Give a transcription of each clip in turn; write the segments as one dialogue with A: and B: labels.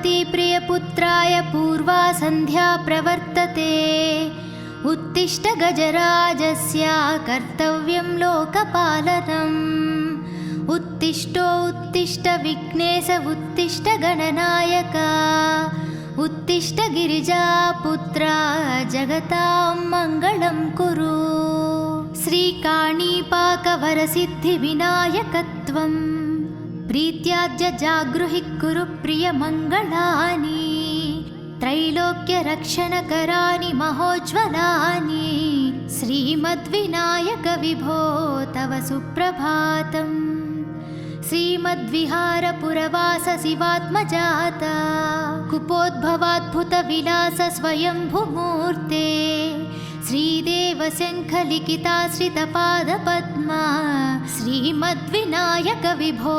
A: प्रियपुत्राय पूर्वा सन्ध्या प्रवर्तते। उत्तिष्ठ गजराजस्य कर्तव्यं लोकपालनम्। उत्तिष्ठ विघ्नेश उत्तिष्ठ गणनायक। उत्तिष्ठ गिरिजापुत्रा जगतां मङ्गलं कुरु। श्रीकाणीपाकवरसिद्धिविनायकत्वं प्रीत्याद्य जागृहि कुरु प्रियमङ्गलानि। त्रैलोक्यरक्षणकराणि महोज्ज्वलानि। श्रीमद्विनायक विभो तव सुप्रभातम्। श्रीमद्विहारपुरवास शिवात्मजाता कुपोद्भवाद्भुतविलास स्वयंभुमूर्ते। श्रीदेवशङ्खलिखिताश्रितपादपद्मा श्रीमद्विनायक विभो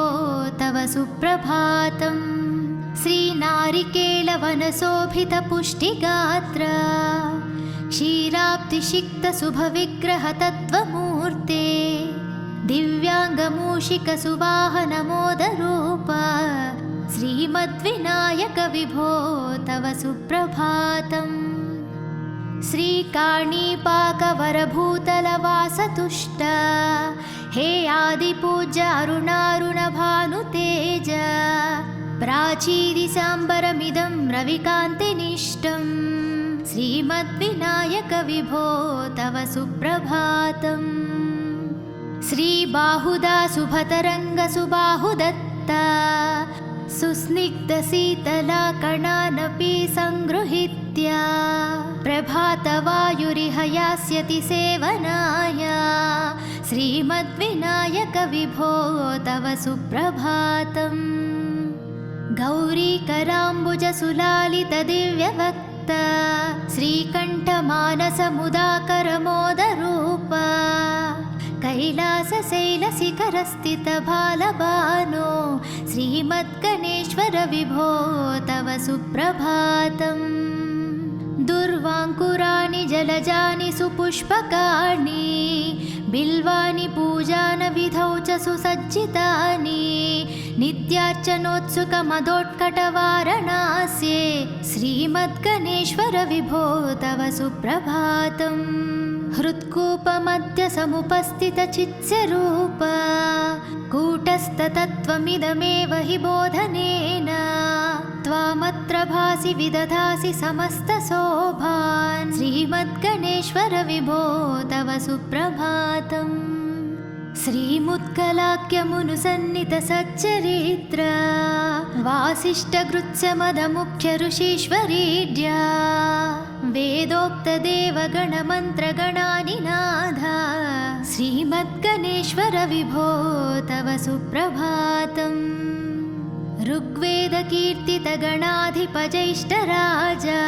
A: तव सुप्रभातम्। श्रीनारिकेलवनशोभितपुष्टिगात्र क्षीराब्धिषिक्तशुभविग्रहतत्त्वमूर्ते। दिव्याङ्गमूषिकसुवाहनमोदरूप श्रीमद्विनायक विभो तव सुप्रभातम्। श्रीकाणीपाकवरभूतलवासतुष्ट हे आदिपूज्य अरुणारुणभानुतेज। प्राचीदिशाम्बरमिदं रविकान्तिनिष्टं श्रीमद्विनायक विभो तव सुप्रभातम्। श्रीबाहुदा शुभतरङ्गसुबाहुदत्ता सुस्निग्धशीतलाकणानपि सङ्गृहीत्य प्रभातवायुरिह यास्यति सेवनाय। श्रीमद्विनायक विभो तव सुप्रभातम्। गौरीकराम्बुजसुलालितदिव्यवक्त श्रीकण्ठमानसमुदाकरमोदरूप कैलासशैलशिखरस्थितबालबानो श्रीमद्गणेश्वर विभो तव सुप्रभातम्। दुर्वाङ्कुराणि जलजानि सुपुष्पकाणि बिल्वानि पूजानविधौ च सुसज्जितानि। नित्यार्चनोत्सुकमदोत्कटवारणास्ये श्रीमद्गणेश्वर विभो तव सुप्रभातम्। हृत्कूपमध्य समुपस्थितचित्स्वरूप कूटस्थतत्त्वमिदमेव हि बोधनेन। त्वामत्र भासि विदधासि समस्तशोभान् श्रीमद्गणेश्वर विभो तव सुप्रभातम्। श्रीमुत्कलाख्यमुनुसन्नितसच्चरित्र वासिष्ठगृत्समदमुख्य ऋषीश्वरीड्या वेदोक्तदेवगणमन्त्रगणानिनाद श्रीमद्गणेश्वर विभो तव सुप्रभातम्। ऋग्वेदकीर्तितगणाधिपजैष्ठराजा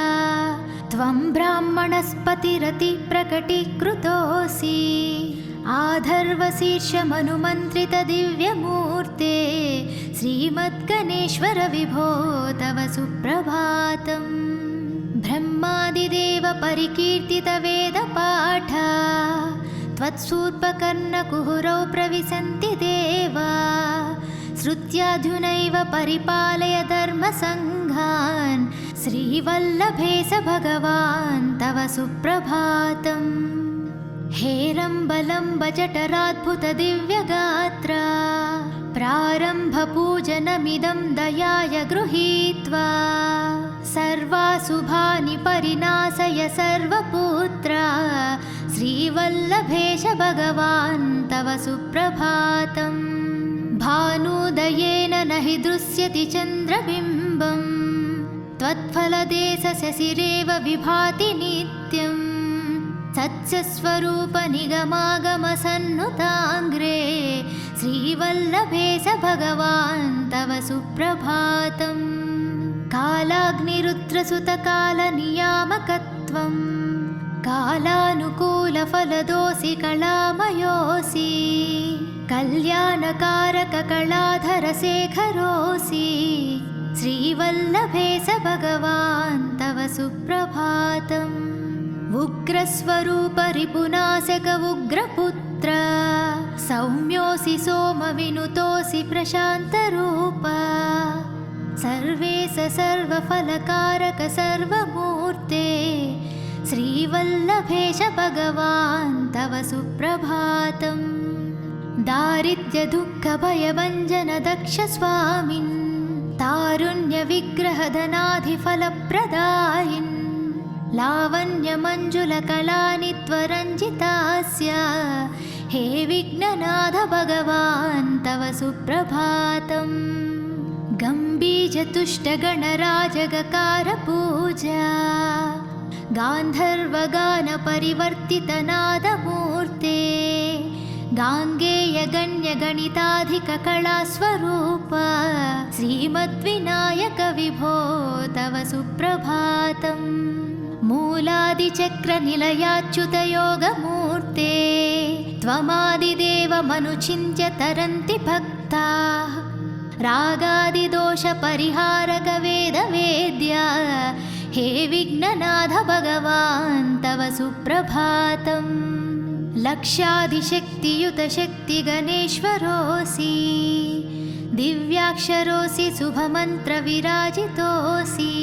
A: त्वं ब्राह्मणस्पतिरतिप्रकटीकृतोऽसि। आधर्वशीर्षमनुमन्त्रितदिव्यमूर्ते श्रीमद्गणेश्वर विभो तव सुप्रभातम्। ब्रह्मादिदेव परिकीर्तितवेदपाठ त्वत्सूर्पकर्णकुहरौ प्रविशन्ति देवा। श्रुत्याधुनैव परिपालय धर्मसङ्घान् श्रीवल्लभेश भगवान् तव सुप्रभातम्। हेरम्बलम्ब जठराद्भुतदिव्यगात्र प्रारम्भपूजनमिदं दयाय गृहीत्वा सर्वाशुभानि परिनाशय सर्वपुत्र श्रीवल्लभेश भगवान् तव सुप्रभातम्। भानुदयेन न हि दृश्यति चन्द्रबिम्बम् त्वत्फलदेशशशिरेव विभाति नित्यम्। सत्स्वरूप निगमागमसन्नुताङ्ग्रे श्रीवल्लभेश भगवान् तव सुप्रभातम्। कालाग्निरुद्रसुतकालनियामकत्वं कालानुकूलफलदोऽसि कलामयोऽसि। कल्याणकारककलाधरशेखरोऽसि श्रीवल्लभेश भगवान् तव सुप्रभातम्। उग्रस्वरूप रिपुनाशक उग्रपुत्र सौम्योऽसि सोमविनुतोऽसि प्रशान्तरूप सर्वेश सर्वफलकारक सर्वमूर्ते श्रीवल्लभेश भगवान् तव सुप्रभातम्। दारिद्र्यदुःखभयभञ्जन दक्ष स्वामिन् तारुण्यविग्रहधनाधिफलप्रदायिन् लावण्यमञ्जुलकलानि त्वरञ्जितास्य हे विघ्ननाथ भगवान् तव सुप्रभातम्। गम्भीरतुष्टगणराजगकारपूजा गान्धर्वगानपरिवर्तितनादमूर्ते गाङ्गेयगण्यगणिताधिककलास्वरूप श्रीमद्विनायक विभो तव सुप्रभातम्। मूलादिचक्रनिलयाच्युतयोगमूर्ते त्वमादिदेवमनुचिन्त्य तरन्ति भक्ताः रागादिदोषपरिहारक वेदवेद्या हे विघ्ननाथ भगवान् तव सुप्रभातम्। लक्षाधिशक्तियुतशक्तिगणेश्वरोऽसि दिव्याक्षरोऽसि शुभमन्त्रविराजितोऽसि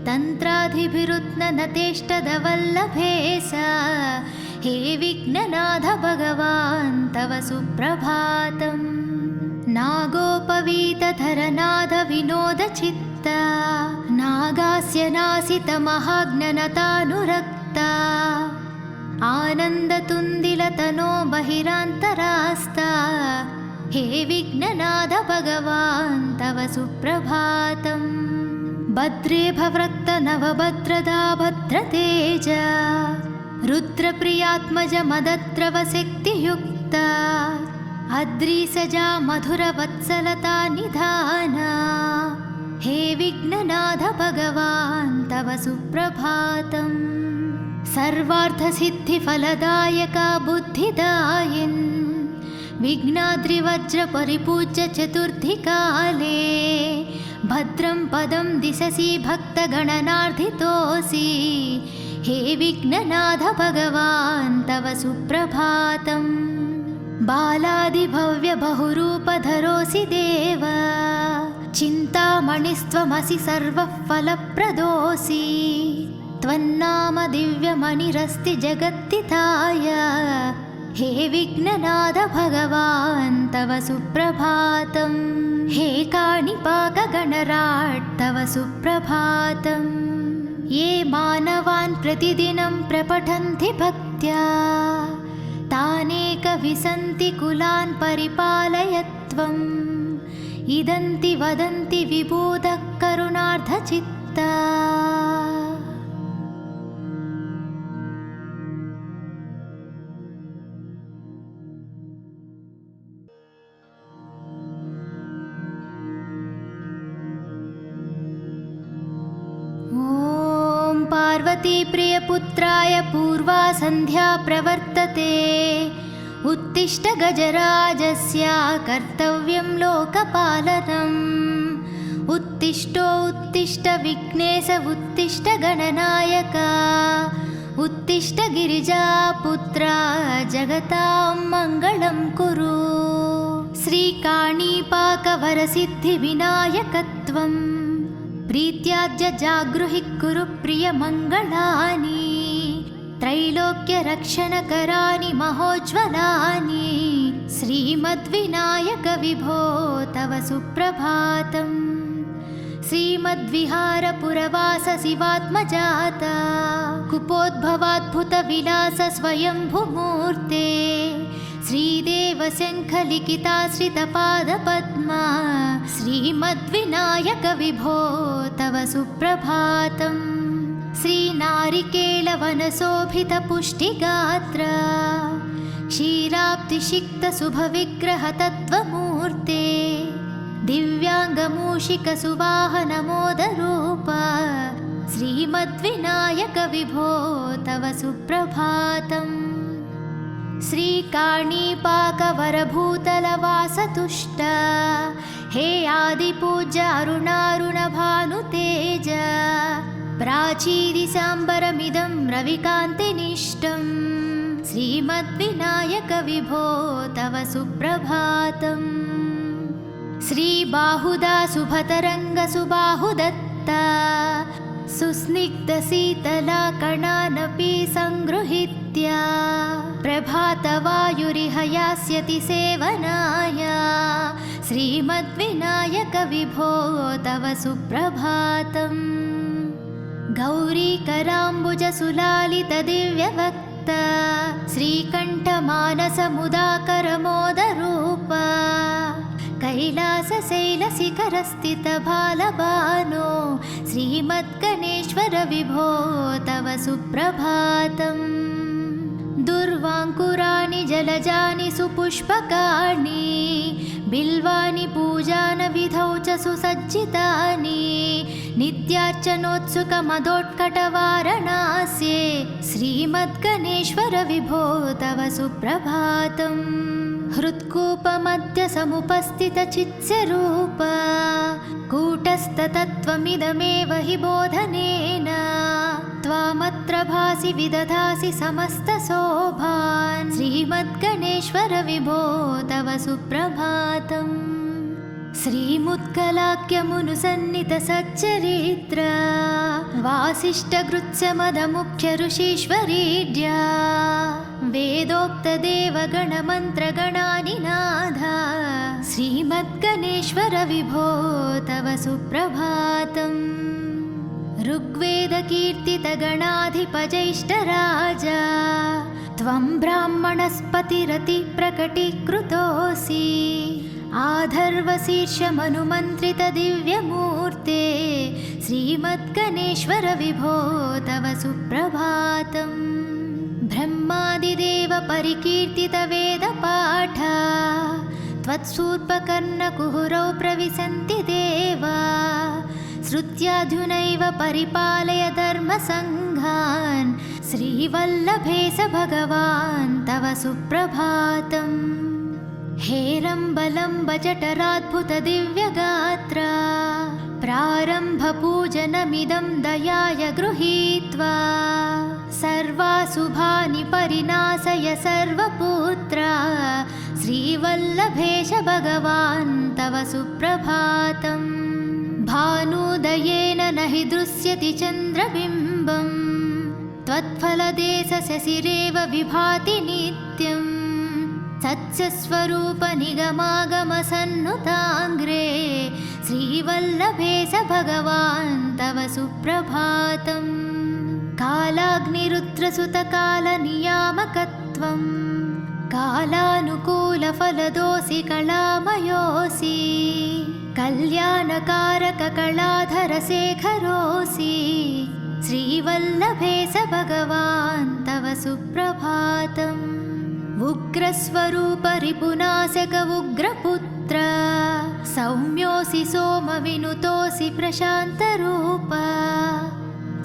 A: तन्त्राधिभिरुत्ननतेष्टदवल्लभेश हे विघ्ननाथ भगवान् तव सुप्रभातम्। नागोपवीतधरनाद विनोदचित्ता नागास्य नासितमहाज्ञनतानुरक्ता आनन्दतुन्दिलतनो बहिरान्तरास्ता हे विघ्ननाथ भगवान् तव सुप्रभातम्। भद्रे भवृक्त नवभद्रदा भद्रतेज रुद्रप्रियात्मज मदद्रवशक्तियुक्ता अद्रिसजा मधुरवत्सलता निधाना हे विघ्ननाथ भगवान् तव सुप्रभातम्। सर्वार्थसिद्धिफलदायका बुद्धिदायिन् विघ्नाद्रिवज्रपरिपूज्य चतुर्थीकाले भद्रं पदं दिशसि भक्तगणनार्धितोऽसि हे विघ्ननाथ भगवान् तव सुप्रभातम्। बालादिभव्यबहुरूपधरोऽसि देव चिन्तामणिस्त्वमसि सर्वः फलप्रदोऽसि त्वन्नाम दिव्यमणिरस्ति जगत्तिताय हे विघ्ननाथ भगवान् तव सुप्रभातम्। हे काणिपाकगणराट् तव सुप्रभातम्। ये मानवान् प्रतिदिनं प्रपठन्ति भक्त्या तानेकविसन्ति कुलान् परिपालय त्वम् इदन्ति वदन्ति विबुधः करुणार्धचित्ता। पार्वतीप्रियपुत्राय पूर्वा सन्ध्या प्रवर्तते उत्तिष्ठ गजराजस्य कर्तव्यं लोकपालनम्। उत्तिष्ठो उत्तिष्ठ विघ्नेश उत्तिष्ठ गणनायक उत्तिष्ठ गिरिजापुत्रा जगतां मङ्गलं कुरु। श्रीकाणीपाकवरसिद्धिविनायकत्वम् प्रीत्याद्य जागृहि कुरु प्रियमङ्गलानि त्रैलोक्यरक्षणकराणि महोज्ज्वलानि श्रीमद्विनायक विभो तव सुप्रभातम्। श्रीमद्विहारपुरवास शिवात्मजाता कुपोद्भवाद्भुतविलास स्वयंभुमूर्ते श्रीदेवशङ्खलिखिताश्रितपादपद्मा श्रीमद्विनायक विभो तव सुप्रभातम्। श्रीनारिकेलवनशोभितपुष्टिगात्र क्षीराब्धिषिक्तशुभविग्रहतत्त्वमूर्ते दिव्याङ्गमूषिकसुवाहनमोदरूप श्रीमद्विनायक विभो तव सुप्रभातम्। श्रीकाणीपाकवरभूतलवासतुष्ट हे आदिपूज्य अरुणारुणभानुतेज प्राचीदिसाम्बरमिदं रविकान्तिनिष्टं श्रीमद्विनायक विभो तव सुप्रभातम्। श्रीबाहुदा सुभतरङ्गसुबाहुदत्ता सुस्निग्धशीतलाकणानपि सङ्गृहीत्य प्रभातवायुरिह यास्यति सेवनाय श्रीमद्विनायकविभो तव सुप्रभातम्। गौरीकराम्बुजसुलालितदिव्यवक्ता श्रीकण्ठमानसमुदाकरमोदरूपा कैलासशैलशिखरस्थितबालबानो श्रीमद्गणेश्वर विभो तव सुप्रभातम्। दुर्वाङ्कुराणि जलजानि सुपुष्पकाणि बिल्वानि पूजानविधौ च सुसज्जितानि नित्यार्चनोत्सुकमदोत्कटवारणास्ये श्रीमद्गणेश्वर विभो तव सुप्रभातम्। हृत्कूपमध्य समुपस्थितचित्स्वरूप कूटस्थतत्त्वमिदमेव हि बोधनेन त्वामत्र भासि विदधासि समस्तशोभान् श्रीमद्गणेश्वर विभो तव सुप्रभातम्। श्रीमुत्कलाख्यमुनुसन्नितसच्चरित्र वासिष्ठगृत्समदमुख्य ऋषीश्वरीड्या वेदोक्तदेवगणमन्त्रगणानिनाद श्रीमद्गणेश्वर विभो तव सुप्रभातम्। ऋग्वेदकीर्तितगणाधिपजैष्ठराजा त्वं ब्राह्मणस्पतिरतिप्रकटीकृतोऽसि आधर्वशीर्षमनुमन्त्रितदिव्यमूर्ते श्रीमद्गणेश्वर विभो तव सुप्रभातम्। ब्रह्मादिदेव परिकीर्तितवेदपाठ त्वत्सूर्पकर्णकुहुरौ प्रविशन्ति देवा श्रुत्याधुनैव परिपालय धर्मसङ्घान् श्रीवल्लभेश भगवान् तव सुप्रभातम्। हेरम्बलम्ब जठराद्भुतदिव्यगात्रा प्रारम्भपूजनमिदं दयाय गृहीत्वा सर्वाशुभानि परिनाशय सर्वपुत्रा श्रीवल्लभेश भगवान् तव सुप्रभातम्। भानुदयेन न हि दृश्यति चन्द्रबिम्बम् त्वत्फलदेशशशिरेव विभाति नित्यम् सत्स्वरूपनिगमागमसन्नुताङ्ग्रे श्रीवल्लभेश भगवान् तव सुप्रभातम्। कालाग्निरुद्रसुतकालनियामकत्वं कालानुकूलफलदोऽसि कलामयोऽसि कल्याणकारककलाधरशेखरोऽसि श्रीवल्लभेश भगवान् तव सुप्रभातम्। उग्रस्वरूप रिपुनाशक उग्रपुत्र सौम्योऽसि सोमविनुतोऽसि प्रशान्तरूप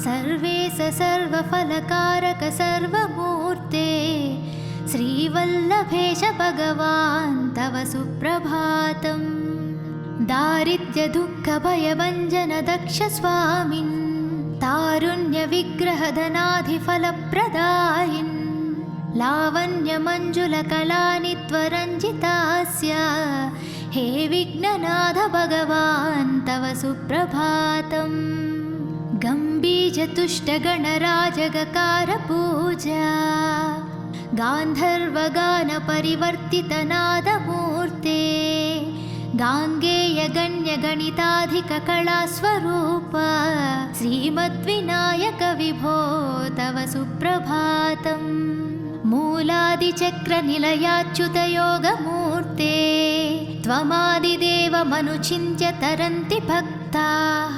A: सर्वेश सर्वफलकारक सर्वमूर्ते श्रीवल्लभेश भगवान् तव सुप्रभातम्। दारिद्र्यदुःखभयभञ्जन दक्ष स्वामिन् तारुण्यविग्रहधनाधिफलप्रदायिन् लावण्यमञ्जुलकलानि त्वरञ्जितास्य हे विघ्ननाथ भगवान् तव सुप्रभातम्। गम्भीरतुष्टगणराजगकारपूजा गान्धर्वगानपरिवर्तितनादमूर्ते गाङ्गेयगण्यगणिताधिककलास्वरूप श्रीमद्विनायक विभो तव सुप्रभातम्। मूलादिचक्रनिलयाच्युतयोगमूर्ते त्वमादिदेवमनुचिन्त्य तरन्ति भक्ताः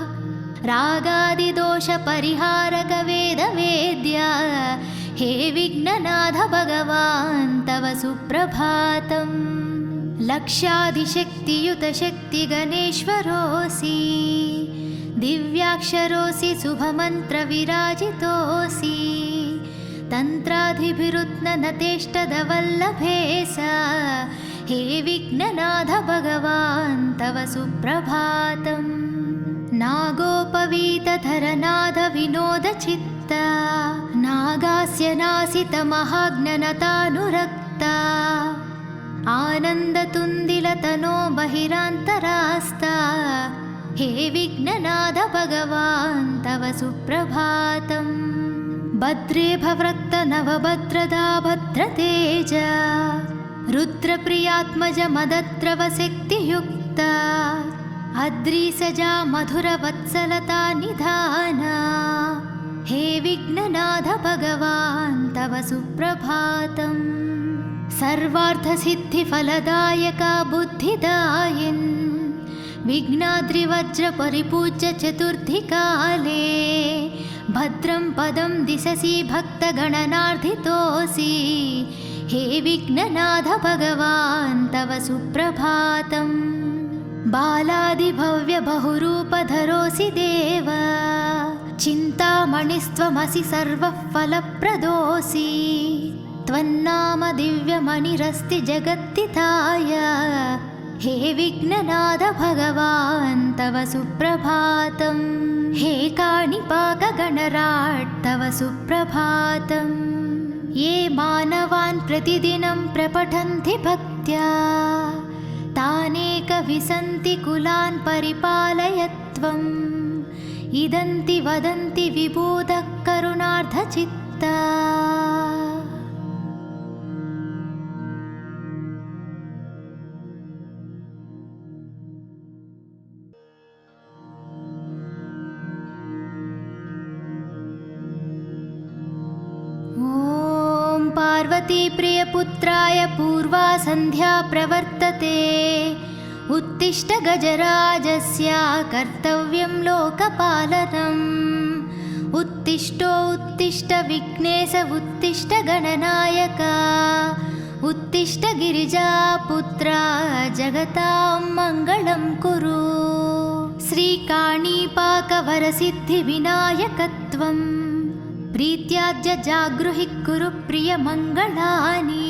A: रागादिदोषपरिहारक वेदवेद्या हे विघ्ननाथ भगवान् तव सुप्रभातम्। लक्षादिशक्तियुतशक्तिगणेश्वरोऽसि दिव्याक्षरोऽसि शुभमन्त्रविराजितोऽसि तन्त्राधिभिरुत्ननतेष्टदवल्लभेश हे विघ्ननाथ भगवान् तव सुप्रभातम्। नागोपवीतधरनाद विनोदचित्ता नागास्य नासितमहाज्ञनतानुरक्ता आनन्दतुन्दिलतनो बहिरान्तरास्ता हे विघ्ननाथ भगवान् तव सुप्रभातम्। भद्रे भवृक्त नवभद्रदा भद्रतेज रुद्रप्रियात्मज मदद्रवशक्तियुक्ता अद्रिसजा मधुरवत्सलता निधाना हे विघ्ननाथ भगवान् तव सुप्रभातम्। सर्वार्थसिद्धिफलदायका बुद्धिदायिन् विघ्नाद्रिवज्रपरिपूज्य चतुर्थीकाले भद्रं पदं दिशसि भक्तगणनार्थितोऽसि हे विघ्ननाथ भगवान् तव सुप्रभातम्। बालादिभव्यबहुरूपधरोऽसि देव चिन्तामणिस्त्वमसि सर्वः फलप्रदोऽसि त्वन्नाम दिव्यमणिरस्ति जगत्तिताय हे विघ्ननाथ भगवान् तव सुप्रभातम्। हे काणिपाकगणराट् तव सुप्रभातम्। ये मानवान् प्रतिदिनं प्रपठन्ति भक्त्या तानेकविसन्ति कुलान् परिपालय त्वम्। इदन्ति वदन्ति विबुधः करुणार्धचित्ता। पार्वती प्रियपुत्राय पूर्वा संध्या प्रवर्तते उत्तिष्ठ गजराजस्य कर्तव्यं लोकपालनम्। उत्तिष्ठो उत्तिष्ठ विघ्नेश उत्तिष्ठ गणनायक उत्तिष्ठ गिरिजापुत्रा जगतां मङ्गलं कुरु। श्रीकाणीपाकवरसिद्धिविनायकत्वम् प्रीत्याद्य जागृहि कुरु प्रियमङ्गलानि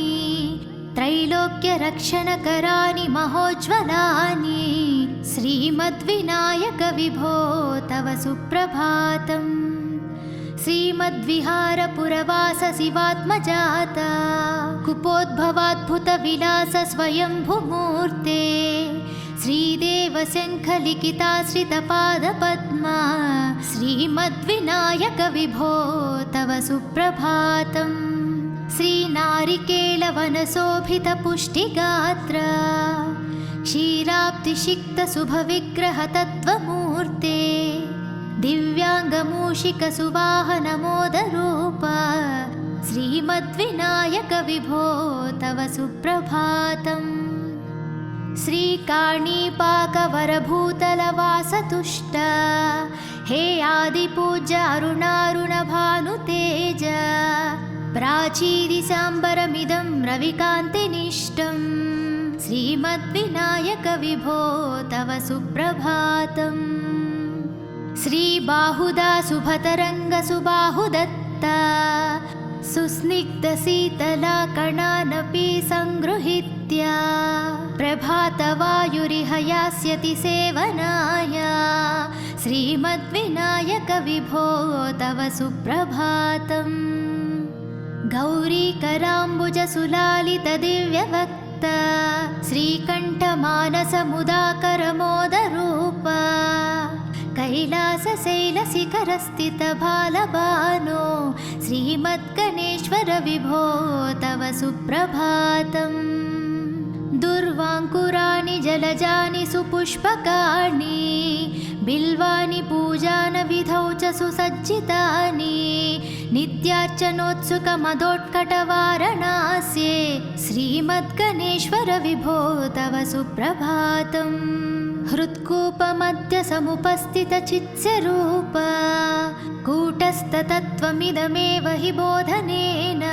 A: त्रैलोक्यरक्षणकराणि महोज्ज्वलानि श्रीमद्विनायक विभो तव सुप्रभातम्। श्रीमद्विहारपुरवास शिवात्मजाता कुपोद्भवाद्भुतविलास स्वयंभुमूर्ते श्रीदेवशङ्खलिखिताश्रितपादपद्मा श्रीमद्विनायक विभो तव सुप्रभातम्। श्रीनारिकेलवनशोभितपुष्टिगात्र क्षीराब्धिसिक्तशुभविग्रहतत्त्वमूर्ते दिव्याङ्गमूषिकसुवाहनमोदरूप श्रीमद्विनायक विभो तव सुप्रभातम्। श्रीकाणीपाकवरभूतलवासतुष्ट हे आदिपूज्य अरुणारुणभानुतेज प्राचीदिशाम्बरमिदं रविकान्तिनिष्टं श्रीमद्विनायक विभो तव सुप्रभातम्। श्रीबाहुदा शुभतरङ्गसुबाहुदत्ता सुस्निग्धशीतलाकणानपि सङ्गृहीत्य प्रभातवायुरिह यास्यति सेवनाय श्रीमद्विनायक विभो तव सुप्रभातम्। गौरीकराम्बुजसुलालितदिव्यवक्त श्रीकण्ठमानसमुदाकरमोदरूप कैलासशैलशिखरस्थितबालबानो श्रीमद्गणेश्वर विभो तव सुप्रभातम्। दुर्वाङ्कुराणि जलजानि सुपुष्पकाणि बिल्वानि पूजानविधौ च सुसज्जितानि नित्यार्चनोत्सुकमदोत्कटवारणास्ये श्रीमद्गणेश्वर विभो तव सुप्रभातम्। हृत्कूपमध्य समुपस्थितचित्स्यरूप कूटस्थतत्त्वमिदमेव हि बोधनेन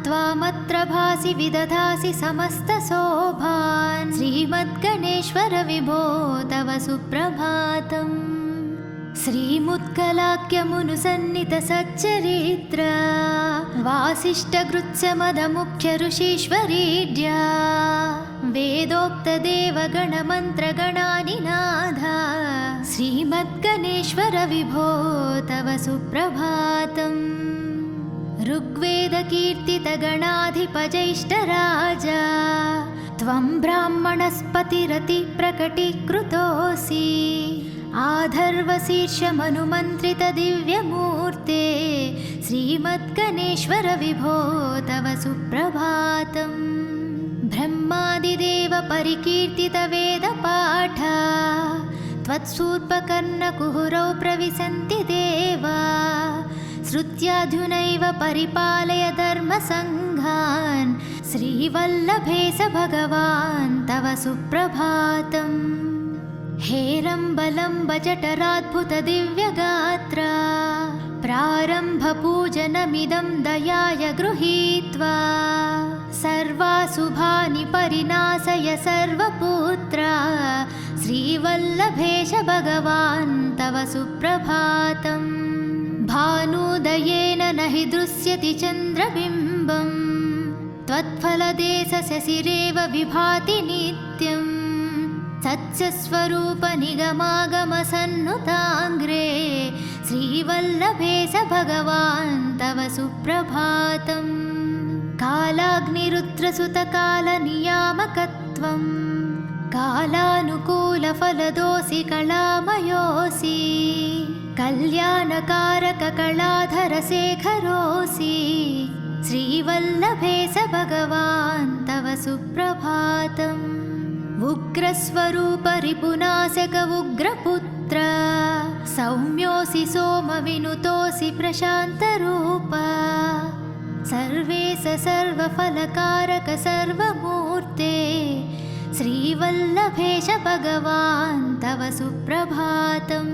A: त्वामत्र भासि विदधासि समस्तशोभान् श्रीमद्गणेश्वर विभो तव सुप्रभातम्। श्रीमुत्कलाख्यमुनुसन्नितसच्चरित्र वासिष्ठगृत्स्यमदमुख्यऋषीश्वरीड्या वेदोक्तदेवगणमन्त्रगणानिनाद श्रीमद्गणेश्वर विभो तव सुप्रभातम्। ऋग्वेदकीर्तितगणाधिपजैष्ठराजा त्वं ब्राह्मणस्पतिरति प्रकटीकृतोऽसि आधर्वशीर्षमनुमन्त्रितदिव्यमूर्ते श्रीमद्गणेश्वर विभो तव सुप्रभातम् ब्रह्मादिदेव परिकीर्तितवेदपाठा त्वत्सूर्पकर्णकुहुरौ प्रविशन्ति देवा श्रुत्याधुनैव परिपालय धर्मसङ्घान् श्रीवल्लभेश भगवान् तव सुप्रभातम् हेरम्बलम्ब जठराद्भुतदिव्यगात्रा प्रारम्भपूजनमिदं दयाय गृहीत्वा सर्वाशुभानि परिनाशय सर्वपुत्रा श्रीवल्लभेश भगवान् तव सुप्रभातम् भानुदयेन न हि दृश्यति चन्द्रबिम्बम् त्वत्फलदेशशशिरेव विभाति नित्यम् सत्स्वरूपनिगमागमसन्नुताङ्ग्रे श्रीवल्लभेश भगवान् तव सुप्रभातम् कालाग्निरुद्रसुतकालनियामकत्वम् कालानुकूलफलदोऽसि कलामयोऽसि कल्याणकारककलाधरशेखरोऽसि श्रीवल्लभेश भगवान् तव सुप्रभातम् उग्रस्वरूप रिपुनाशक उग्रपुत्र सौम्योऽसि सोमविनुतोऽसि प्रशान्तरूप सर्वेश सर्वफलकारक सर्वमूर्ते श्रीवल्लभेश भगवान् तव सुप्रभातम्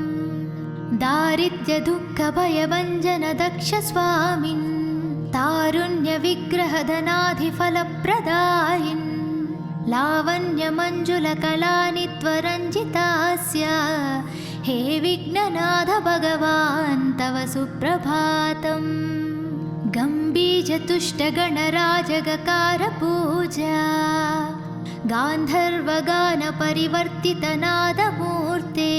A: दारिद्र्यदुःखभयभञ्जन दक्ष स्वामिन् तारुण्यविग्रहधनाधिफलप्रदायिन् लावण्यमञ्जुलकलानि त्वरञ्जितास्य हे विघ्ननाथ भगवान् तव सुप्रभातम् गम्भीरतुष्टगणराजगकारपूजा गान्धर्वगानपरिवर्तितनादमूर्ते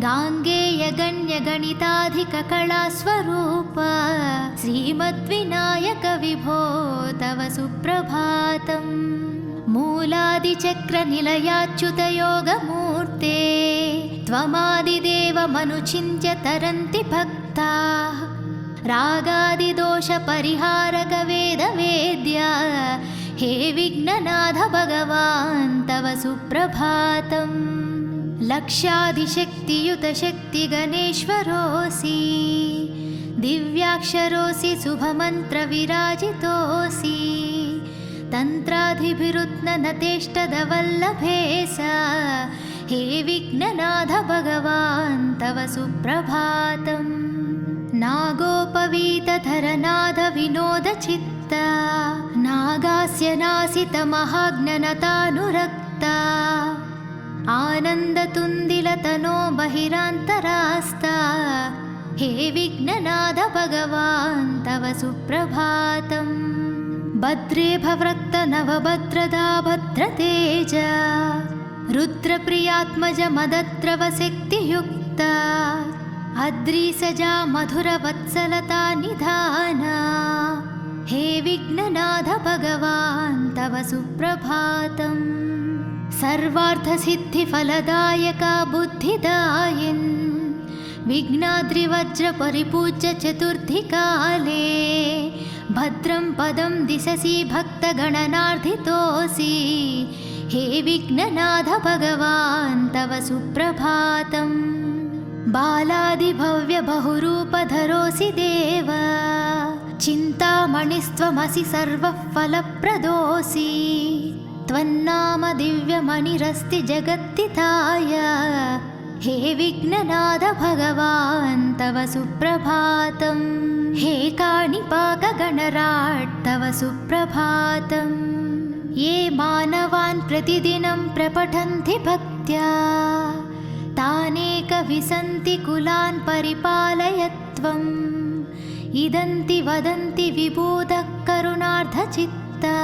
A: गाङ्गेयगण्यगणिताधिककलास्वरूप श्रीमद्विनायक विभो तव सुप्रभातम् मूलादिचक्रनिलयाच्युतयोगमूर्ते त्वमादिदेवमनुचिन्त्य तरन्ति भक्ताः रागादिदोषपरिहारक वेदवेद्या हे विघ्ननाथ भगवान् तव सुप्रभातम् लक्षादिशक्तियुत शक्तिगणेश्वरोऽसि दिव्याक्षरोऽसि शुभमन्त्रविराजितोऽसि तन्त्राधिभिरुत्ननतेष्टदवल्लभेश हे विघ्ननाथ भगवान् तव सुप्रभातम् नागोपवीतधरनाद विनोदचित्ता नागास्य नासितमहाज्ञनतानुरक्ता आनन्दतुन्दिलतनो बहिरान्तरास्ता हे विघ्ननाथ भगवान् तव सुप्रभातम् भद्रे भवृक्त नवभद्रदा भद्रतेज रुद्रप्रियात्मज मदद्रवशक्तियुक्ता अद्रिसजा मधुरवत्सलता निधाना हे विघ्ननाथ भगवान् तव सुप्रभातम् सर्वार्थसिद्धिफलदायका बुद्धिदायिन् विघ्नाद्रिवज्रपरिपूज्य चतुर्थिकाले भद्रं पदं दिशसि भक्तगणनार्धितोऽसि हे विघ्ननाथ भगवान् तव सुप्रभातम् बालादिभव्यबहुरूपधरोऽसि देव चिन्तामणिस्त्वमसि सर्वफलप्रदोऽसि त्वन्नाम दिव्यमणिरस्ति जगत्तिताय हे विघ्ननाथ भगवान् तव सुप्रभातम् हे काणिपाकगणराट् तव सुप्रभातम् ये मानवान् प्रतिदिनं प्रपठन्ति भक्त्या तानेकविसन्ति कुलान् परिपालय त्वम् इदन्ति वदन्ति विबोधः करुणार्धचित्ता